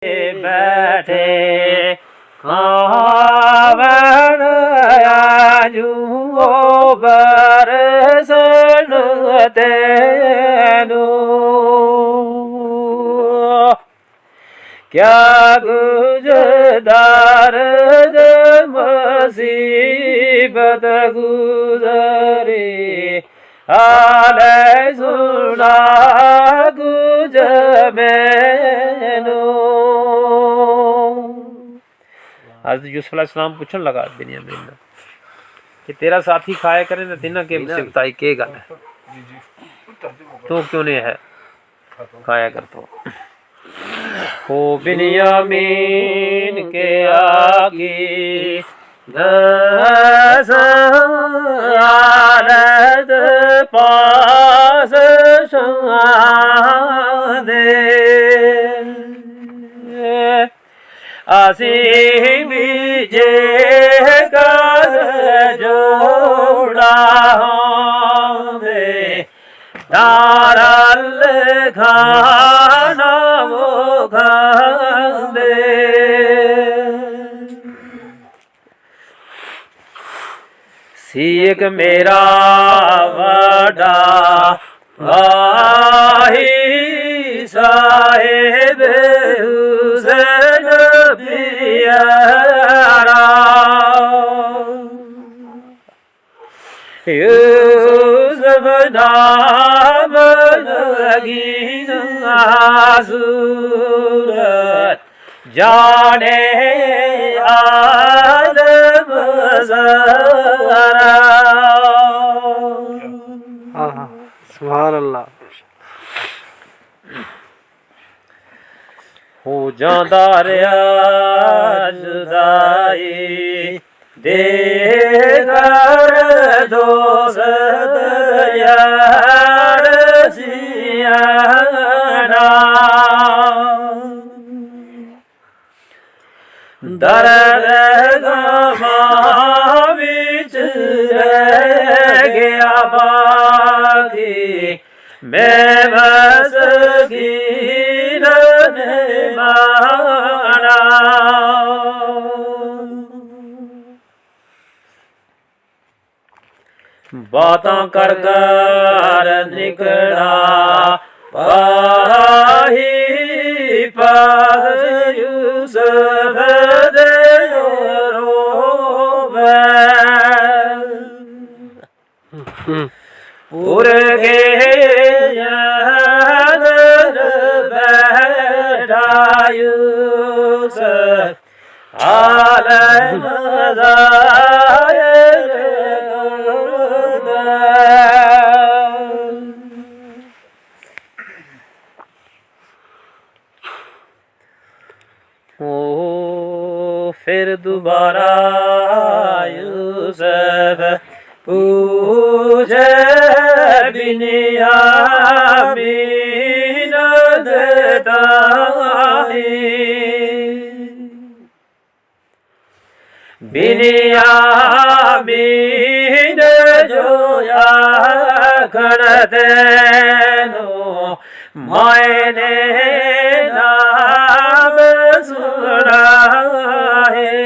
बैठे कावन आजू बरसन तेनु क्या गुजदार मुसीबत गुजरी हाल सुना गुज मैनू। आज यूसुफ अलैहिस्सलाम पूछन लगा बिन्यामीन ने कि तेरा साथी खाया करे न तिना के मुसीबताई के गल है तो क्यों नहीं है खाया कर तो हो बिन्यामीन के आगे दस आलत पास दे आसी बीजे कर जोड़ा दे दारल खाना वो खांदे सीख मेरा वड़ा भाई साहिब हुसैन प्यारा यूसुफ नाम लगीन सूरत जाने आलम ज़रा। सुभान अल्लाह। हो जांदा रहा जुदाई दे घर दोस्त यार सियाना दर्द गमा विच रह गया बाकी मैं बस माना बातां कर कर निकला पाही पास यूसुफ दे रोवे पुर के यूसुफ आलम ओ फिर दोबारा यूसुफ पूछे बिन्यामीन देता बिन्यामीन जोया खड़ते नो मैंने नाम सुना है।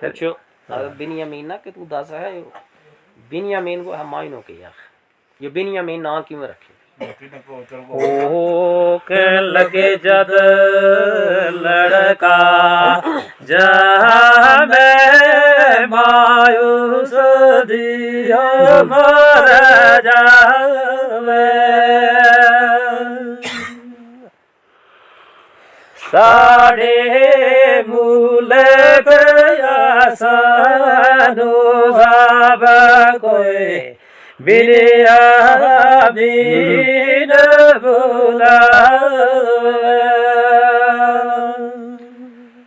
पूछो बिन्यामीन ना कि तू दस है बिन्यामीन को हम मायनों के यार ये बिन्यामीन ना क्यों रखे ओ के लगे जद लड़का जहाँ मैं मायूस दिया मर जावे साढ़े मुल्क यासानो साब कोई बिन्यामीन बुला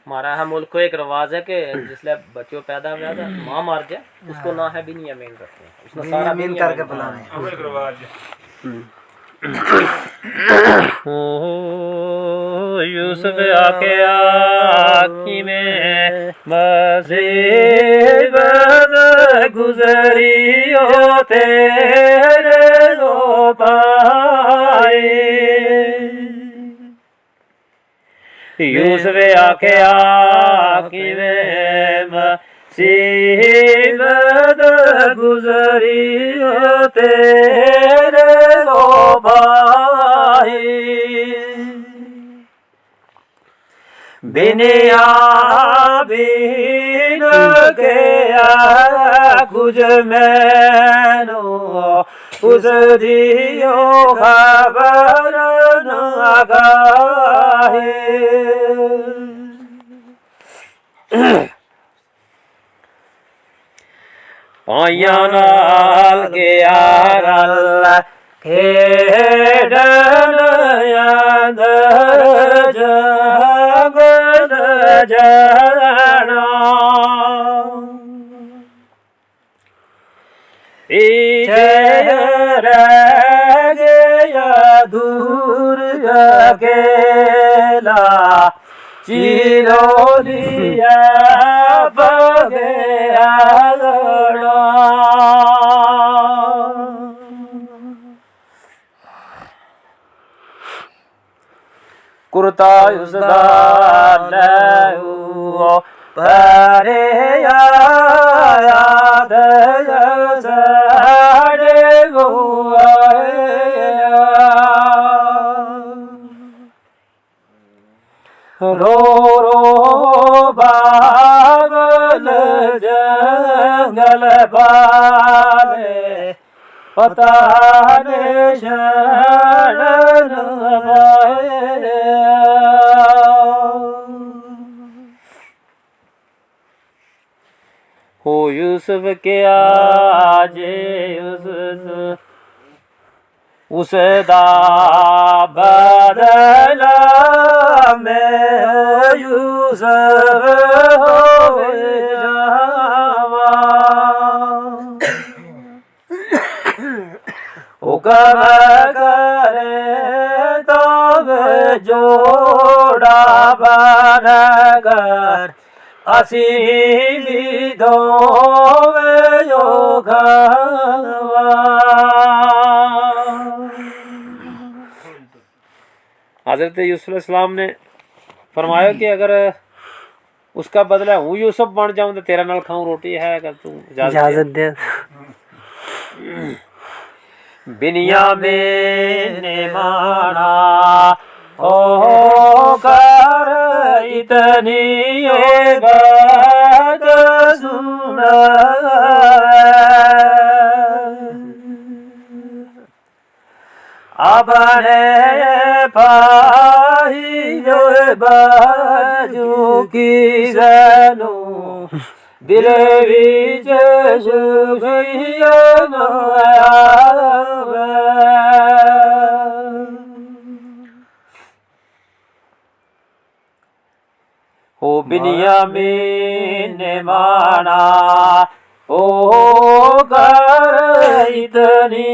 हमारा है मुल्क को एक रवाज है कि जिसले बच्चों पैदा हुआ था माँ मार जाए उसको ना है बिन्यामीन रखते हैं उसने सारा बिन्यामीन करके बुलाना है रवाज। यूसुफ आके आखी में मुसीबत गुजरी हो तेरे लो पाए यूसुफ आख्या किवें मुसीबत गुजरी तेरे लो भाई बिनियामीन के कुछ मैनो उस दियो खबर न आगाहे पाइया नाल गया अल्लाह खेडन अंदर जगत जाना पीछे रह गया दूर अकेला चिरोलिया बगया लड़ा कुर्ता उसदा लहू परे याद साड़े रो रो बागल जंगल बाले पता निशान हो यूसुफ के आजे उसदा बदला में यूसुफ होवे जावा हुक्म करे तब जोड़ा बनकर असी भी दोवे जो घरवा हज़रत यूसुफ अलैहिस्सलाम ने फरमाया कि अगर उसका बदला हूँ यूसुफ बन जाऊं तो तेरा नाल खाऊं रोटी है अगर तू इजाजत दे बिनियामीन ने माना ओ कर इतनी बात सुना अपने भाई जो बाजू की सनो दिल विच सुखियन आवे हो बिनियामीन ने माना ओ कर इतनी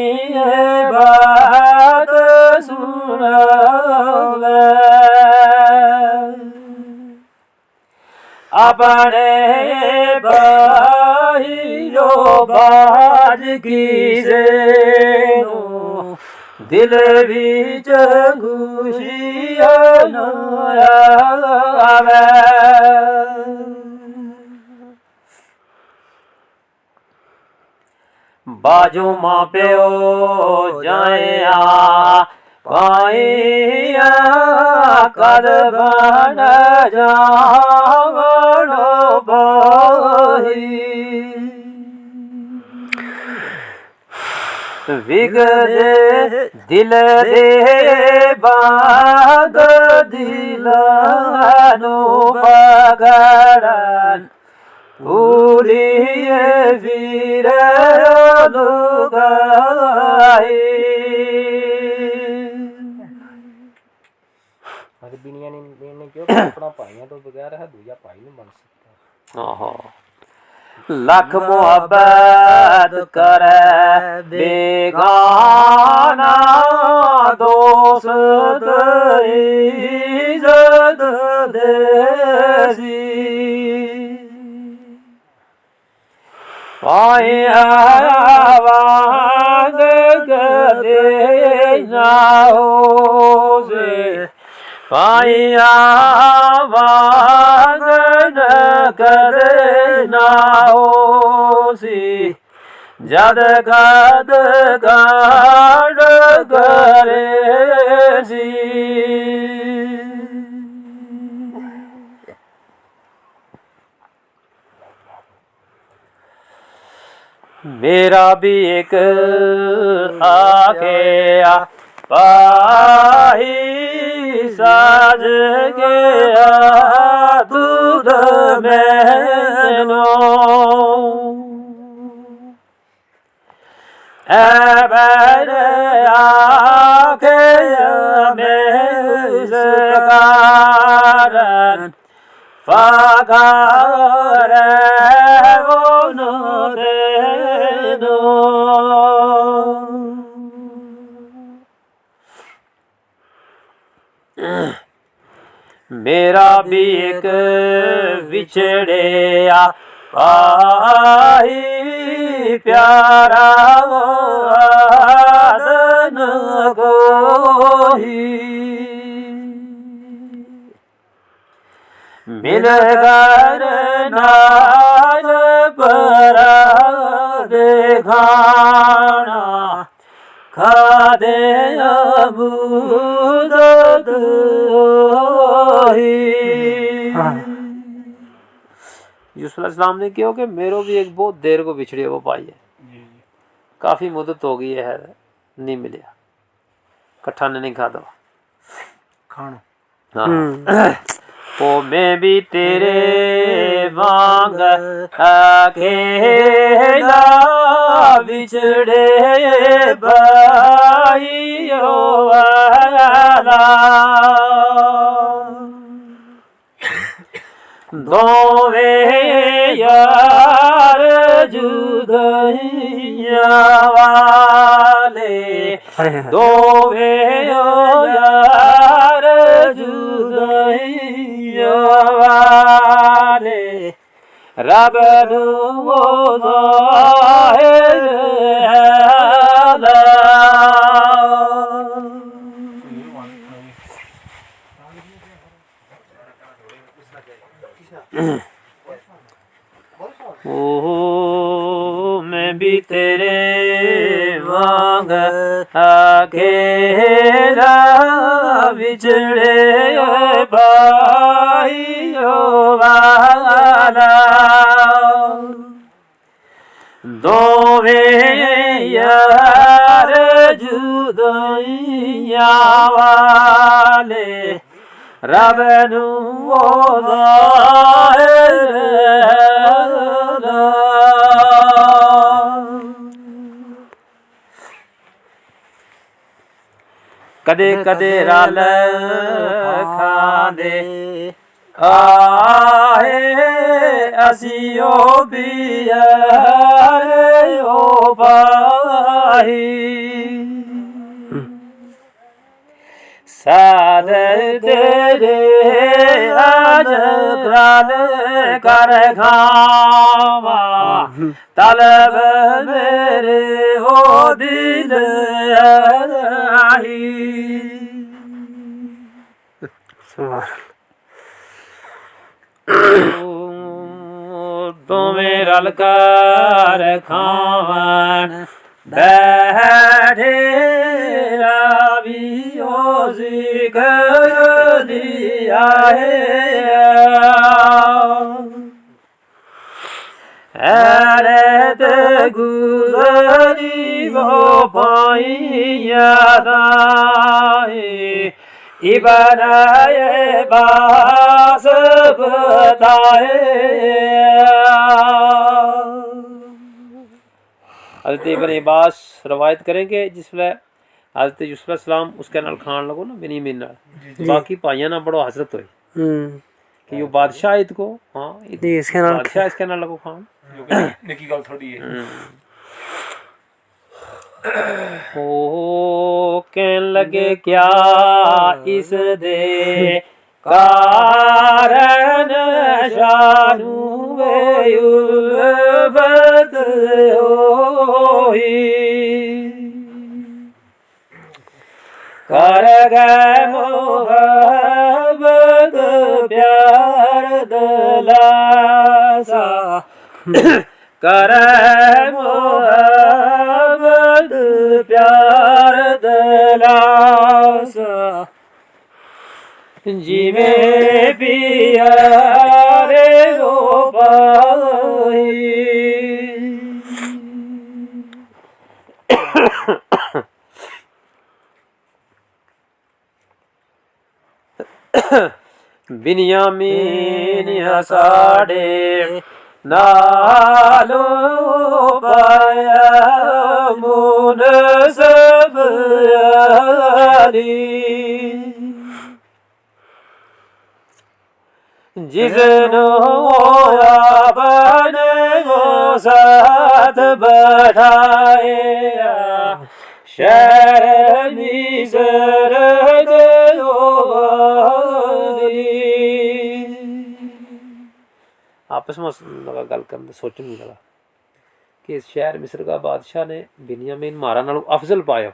बात सुनावे अपने भाई जो बाज की सेनो दिल विच खुशियां आवे बाजू माँ प्यो जाया पाइया कद बन जावनो बही विगदे दिल दे बाग दिलानो बगड़न पूरी वीर लुगाई अरे बिनिया ने क्यों अपना भाइयों तो बगैर है दूजा भाई नहीं बन सकता आहा लख मोहब्बत करे बेगाना दोस्त इज्जत देसी पाया वांग गदे ना हो से ਪਾਇਆ ਵਾਂਗਨ ਕਦੇ ਨਾ ਹੋਸੀ ਜਦ ਕਦ ਕਾੜ ਕਰੇ ਸੀ ਮੇਰਾ ਵੀ ਇੱਕ ਆਖਿਆ ਪਾਹੀ ਸਾਜ ਗਿਆ ਦੁੱਧ ਮੈਨੋ ਐਬਰ ਆਖਿਆ ਮੈਂ ਸਕਾਰਨ ਫਾਗਰ ਉਹਨੂੰ ਦੇ ਦੋ ਮੇਰਾ ਵੀ ਇੱਕ ਵਿਛੜਿਆ ਪਾਹੀ ਪਿਆਰਾ ਆਦਨ ਕੋਈ ਮਿਲ ਕਰ ਨਾਲ ਪਰਾ ਦੇਖਾਣਾ ਖਾਦੇ ਅਬੂਦ यूसुफ अलैहिस्सलाम ने कहा कि मेरो भी एक बहुत देर को बिछड़े वो पाई है काफ़ी मुद्दत हो गई है नहीं मिलिया कट्ठा ने नहीं खादा खाना हाँ ओ मैं भी तेरे वांग अकेला बिछड़े भाइयों वाला दोवे यार जुदाइया वाले दोवे यार जुदाइया वाले रब वो ज़ाहिर है ओ मैं भी तेरे वांग अकेला बिछड़े भाइयों वाला दोवे यार जुदाइया वाले रब नू वो ज़ाहिर है कदे कदे रल खांदे आहे असियो भी ओ भाई साद तेरे आज ग्राल कर खावा तलब मेरे हो दिल आई तो मेरा लकार खावन बैठे रावियों जिक्र दिया है गुजरी वो पाइया इबराए बास बताए हज़रत इब्न अब्बास रवायत करेंगे जिसमें हज़रत यूसुफ अलैहिस्सलाम उसके नाल खान लगो ना बिनीमिन नाल बाकी भाइयों ना बड़ो हसरत हुई कि यो बादशाह ईद को हाँ बादशाह इसके नाल लगो खान निकी गल थोड़ी है ओ कहन लगे क्या इस दे कारण शानू उल्फत होई कर गए मोह करे मोहब्बत प्यार दलासा जिमे पियारे गो पाई। बिन्यामीन साढ़े नालो पाया मुन सब अली जिसनो आपने को साथ बैठाए शहर मिसर आपस में लगा गल करने सोचने नहीं लगा कि इस शहर मिस्र का बादशाह ने बिन्यामीन मारा नालों अफजल पाया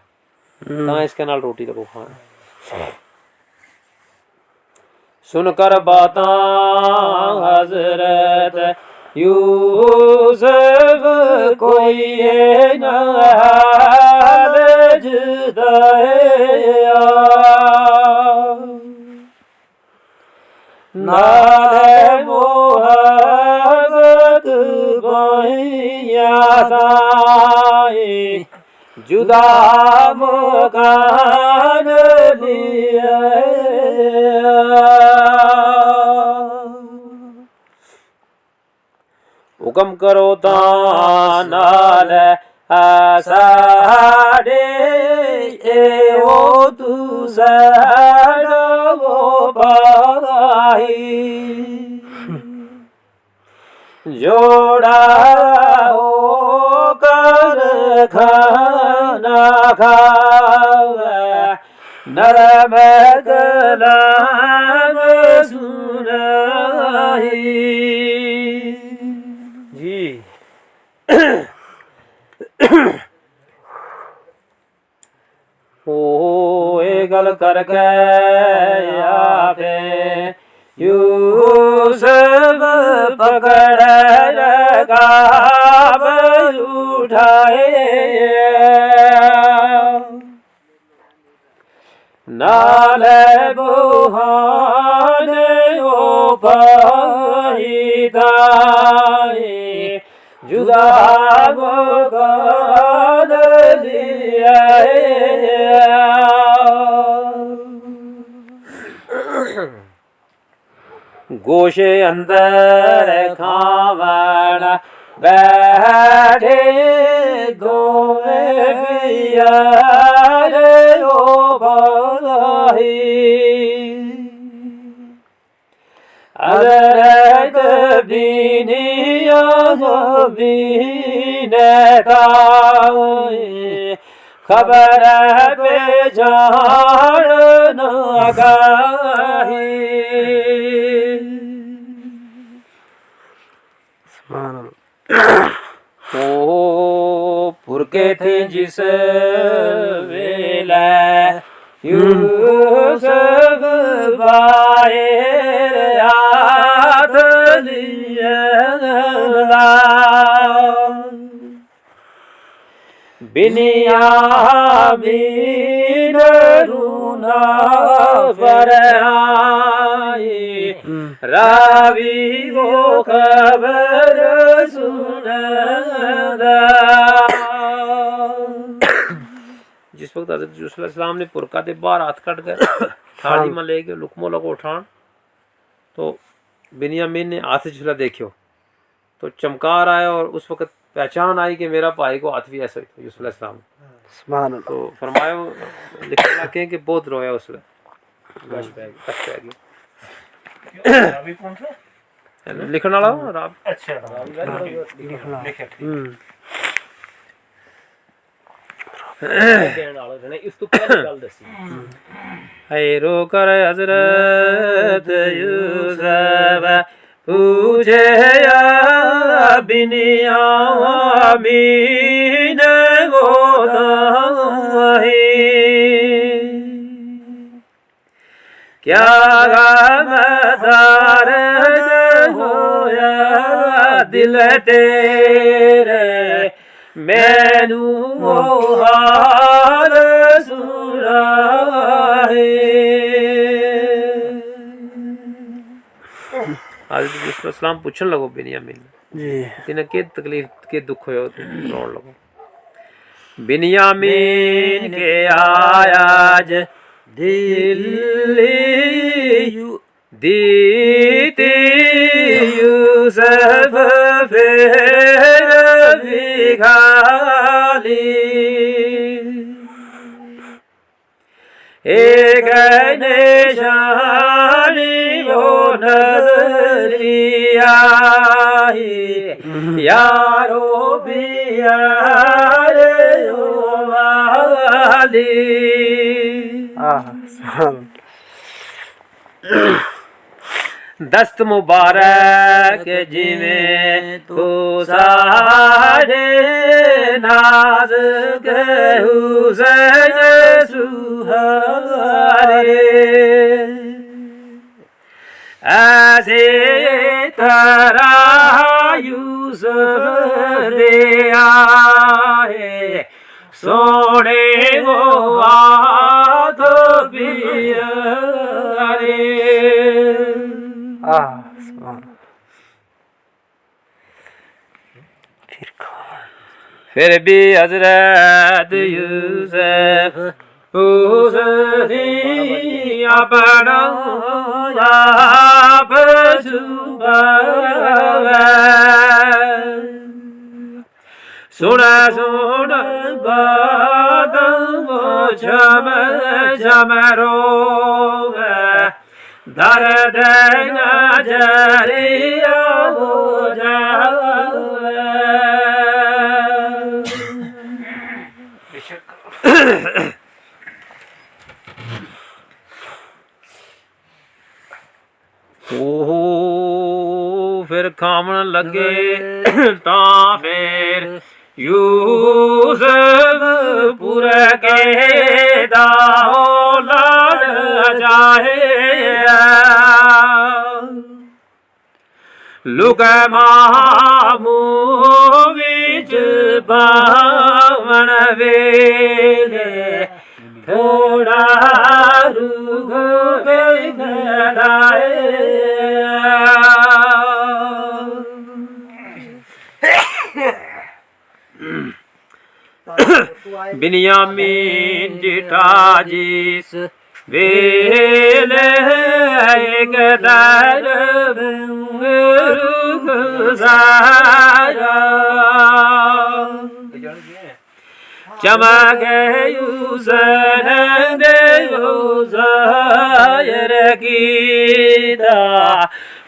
तां इसके नाल रोटी लगो खान। सुनकर बातां हजरत यूसुफ कोई न हाल जुदाया नाले मोहब्बत बहिया दाए जुदा मकान लिया हुक्म करो तानाल साडे ओ तू साडो भाई जोड़ा हो कर खाना खावे नरम कलाम सुनाई जी। ओ गल करके आपे यूसुफ पकड़ रकाब उठाए नाले बुहान ओ पाहिदाए जुदा मकान लिया गोशे अंदर खावण बैठे दोए बियार ओ भाई अदरक बीनिया बीनताए खबर पे जान न गाही ओ पुरके थे जिस वेला यूसुफ बाहर हाथ लिया बिन्यामीन रूना पर आए रावी वो खबर सुनदा। जिस वक्त हज़रत यूसुफ अलैहिस्सलाम ने पुरका दे बाहर हाथ कट गए थाली में ले गए लुकमो लगो उठान तो बिन्यामीन ने हाथ झुला देखियो तो चमकार आया और उस वक्त पहचान आई कि मेरा भाई को हाथ भी ऐसा यूसुफ अलैहिस्सलाम तो फरमाया लिखने लगे कि बहुत रोया उसमें लिखने वाला राब अच्छा रो कर हजरत यूसुफ पूछे या बिन्यामीन गोदाही क्या गमदार होया दिल तेरे मैनू हाल सुनाए। हज़रत सलाम पूछन लगो बिनियामीन जी तिने के तकलीफ के दुख होयो ते रोण लगो। बिनियामीन के आया ज दिल्ली दीती यूसुफ फिर बिघाली एक निशानी वो नजरिया यारो भी यारो वाली। दस्त मुबारक जिमें तो सारे नाज के हुसैन सुहारे ऐसे तरह यूसुफ दे आए सोने वो हाथ पियारे। फिर भी हजरत यूसुफ उसने अपना आप छुपाया। सुना सुन बात वो झम झम रोवे दर्द नजरिया हो जावे। ओहो फिर खामन लगे तां फिर यूसुफ पूरे के दाओ लड़ जाए लुक मामू विच पावन वेले थोड़ा रुक खड़ाए। बिनियामीन जिठा जिस वेले एक दर रुक सारा चमक यूसन देव ज़ाहिर कीता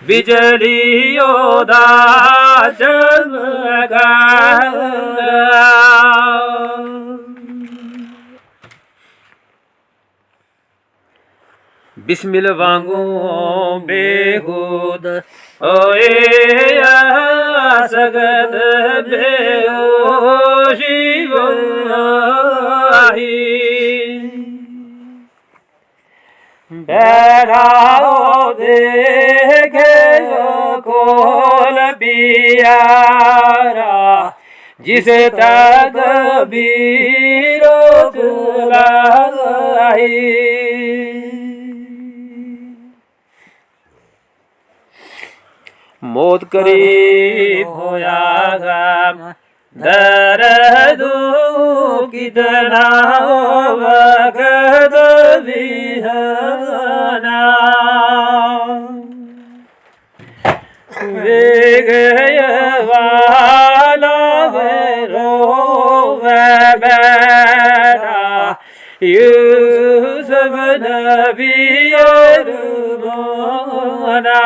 बिजलियों दा चमका। बिस्मिल वांगू बेखुद ओए सगत बेहोशी वही बैठाओ देखे खोल बियारा जिस तक बीरो चलाई। मौत करीब होया गम दर्दो कितना वक़्त बिहाना वे गए वाला रोवे बैठा यूसुफ नबी अरमाना।